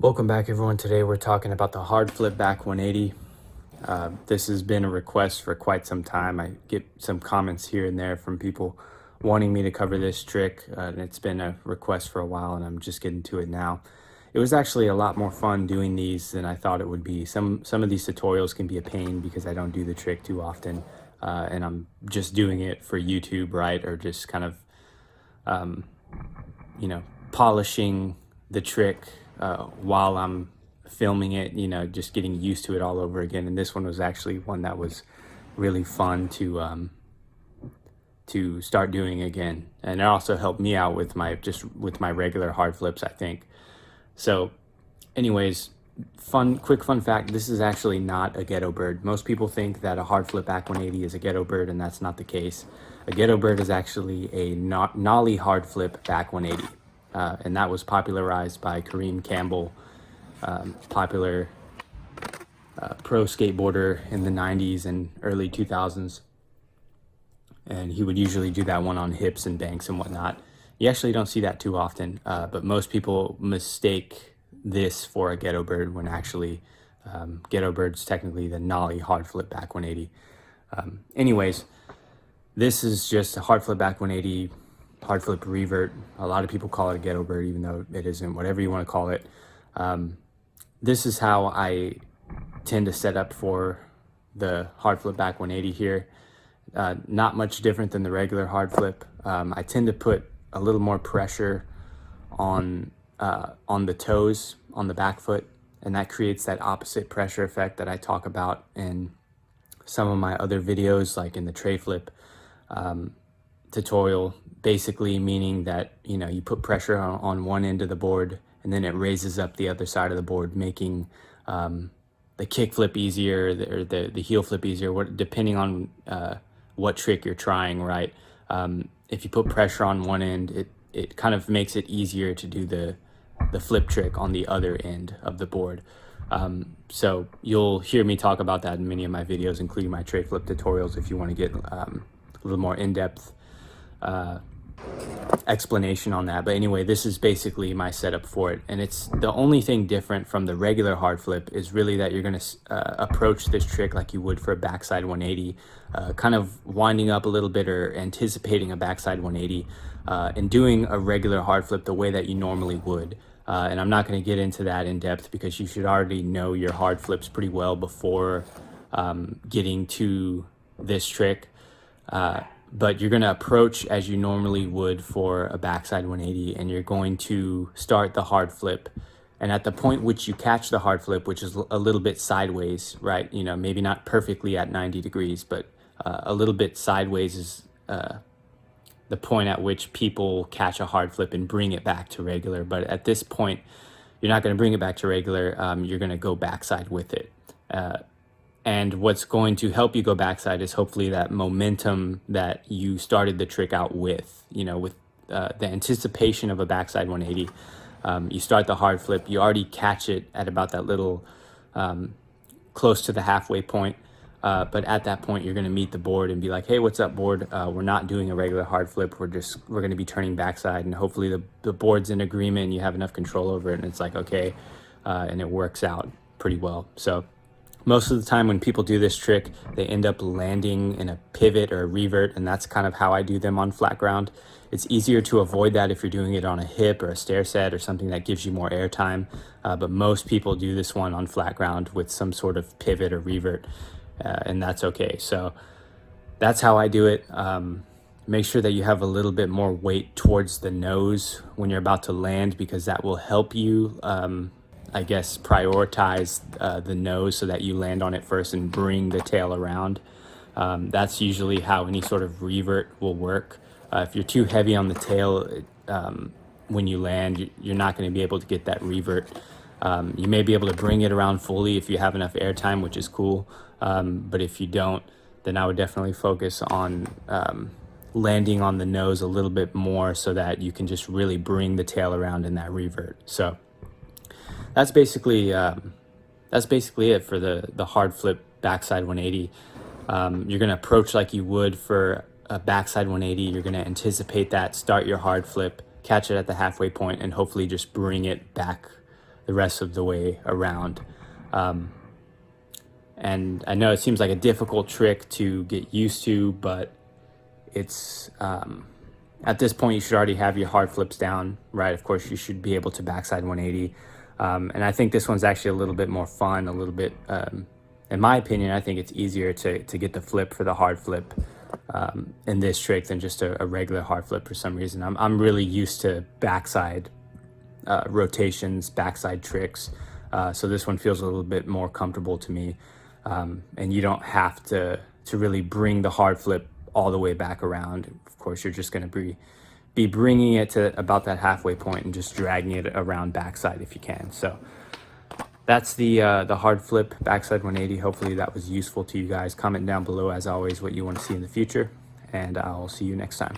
Welcome back, everyone. Today we're talking about the hard flip back 180. This has been a request for quite some time. I get some comments here and there from people wanting me to cover this trick, and it's been a request for a while, and I'm just getting to it now. It was actually a lot more fun doing these than I thought it would be. Some of these tutorials can be a pain because I don't do the trick too often, and I'm just doing it for YouTube, right? Or just kind of, polishing the trick while I'm filming it, just getting used to it all over again. And this one was actually one that was really fun to start doing again. And it also helped me out with my regular hard flips, I think. So anyways, quick fun fact, this is actually not a ghetto bird. Most people think that a hard flip back 180 is a ghetto bird, and that's not the case. A ghetto bird is actually a nollie hard flip back 180. And that was popularized by Kareem Campbell, popular pro skateboarder in the 90s and early 2000s. And he would usually do that one on hips and banks and whatnot. You actually don't see that too often, but most people mistake this for a ghetto bird when actually ghetto bird's technically the nollie hard flip back 180. Anyways, this is just a hard flip back 180 hard flip revert. A lot of people call it a ghetto bird, even though it isn't. Whatever you want to call it. This is how I tend to set up for the hard flip back 180 here. Not much different than the regular hard flip. I tend to put a little more pressure on the toes on the back foot, and that creates that opposite pressure effect that I talk about in some of my other videos, like in the tray flip tutorial, basically meaning that you put pressure on one end of the board and then it raises up the other side of the board, making the kick flip easier or the heel flip easier, depending on what trick you're trying, right? If you put pressure on one end, it kind of makes it easier to do the flip trick on the other end of the board. So you'll hear me talk about that in many of my videos, including my tray flip tutorials, if you want to get a little more in-depth explanation on that. But anyway, this is basically my setup for it, and it's the only thing different from the regular hard flip is really that you're going to approach this trick like you would for a backside 180, kind of winding up a little bit or anticipating a backside 180 and doing a regular hard flip the way that you normally would. And I'm not going to get into that in depth because you should already know your hard flips pretty well before getting to this trick. But you're going to approach as you normally would for a backside 180, and you're going to start the hard flip. And at the point which you catch the hard flip, which is a little bit sideways, right? Maybe not perfectly at 90 degrees, but a little bit sideways is the point at which people catch a hard flip and bring it back to regular. But at this point, you're not going to bring it back to regular. You're going to go backside with it. And what's going to help you go backside is hopefully that momentum that you started the trick out with, with the anticipation of a backside 180. You start the hard flip, you already catch it at about that little close to the halfway point. But at that point, you're going to meet the board and be like, hey, what's up, board? We're not doing a regular hard flip. We're going to be turning backside. And hopefully the board's in agreement and you have enough control over it. And it's like, okay, and it works out pretty well. So most of the time when people do this trick, they end up landing in a pivot or a revert, and that's kind of how I do them on flat ground. It's easier to avoid that if you're doing it on a hip or a stair set or something that gives you more air time, but most people do this one on flat ground with some sort of pivot or revert, and that's okay. So that's how I do it. Make sure that you have a little bit more weight towards the nose when you're about to land, because that will help you I guess prioritize the nose so that you land on it first and bring the tail around. That's usually how any sort of revert will work. If you're too heavy on the tail when you land, you're not going to be able to get that revert. You may be able to bring it around fully if you have enough air time, which is cool. But if you don't, then I would definitely focus on landing on the nose a little bit more so that you can just really bring the tail around in that revert. So that's basically it for the hard flip backside 180. You're going to approach like you would for a backside 180. You're going to anticipate that, start your hard flip, catch it at the halfway point, and hopefully just bring it back the rest of the way around. And I know it seems like a difficult trick to get used to, but it's at this point you should already have your hard flips down, right? Of course, you should be able to backside 180. And I think this one's actually a little bit more fun, a little bit, in my opinion, I think it's easier to get the flip for the hard flip in this trick than just a regular hard flip for some reason. I'm really used to backside rotations, backside tricks. So this one feels a little bit more comfortable to me. And you don't have to really bring the hard flip all the way back around. Of course, you're just going to be bringing it to about that halfway point and just dragging it around backside if you can. So that's the hard flip backside 180. Hopefully that was useful to you guys. Comment down below, as always, what you want to see in the future, and I'll see you next time.